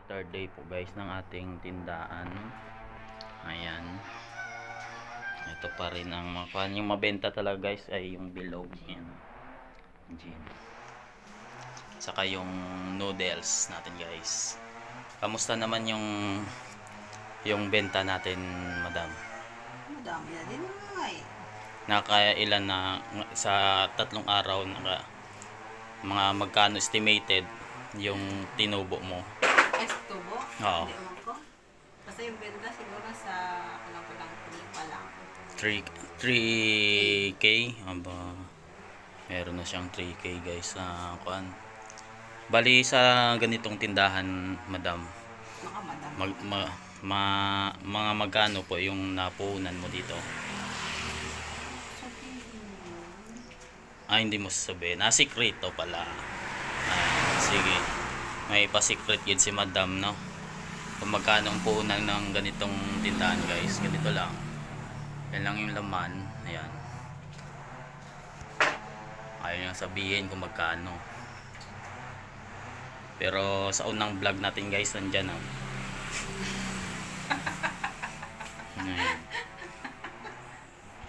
Third day po guys ng ating tindaan. Ayan. Ito pa rin ang yung mabenta talaga guys ay yung bilog. Ayan. Gin. Saka yung noodles natin guys. Kamusta naman yung benta natin, madam? Madami na din nga eh. Nakailan na sa 3 araw mga magkano estimated yung tinubo mo? Ay, tubo? Oo. Hindi naman ko. Basta yung benta siguro sa, alam ko lang, 3 pa lang. 3K aba, meron na siyang 3K guys sa kuan. Bali sa ganitong tindahan, madam, Makamadami. mga magkano po yung napuhunan mo dito? Hindi mo sasabihin. Sikreto pala. Sige, may pa-secret yun si madam, no? Kung magkano ang puhunan ng ganitong tindahan guys, ganito lang. Yan lang yung laman. Ayan. Ayaw niyang sabihin kung magkano. Pero sa unang vlog natin guys, nandyan. Ayan.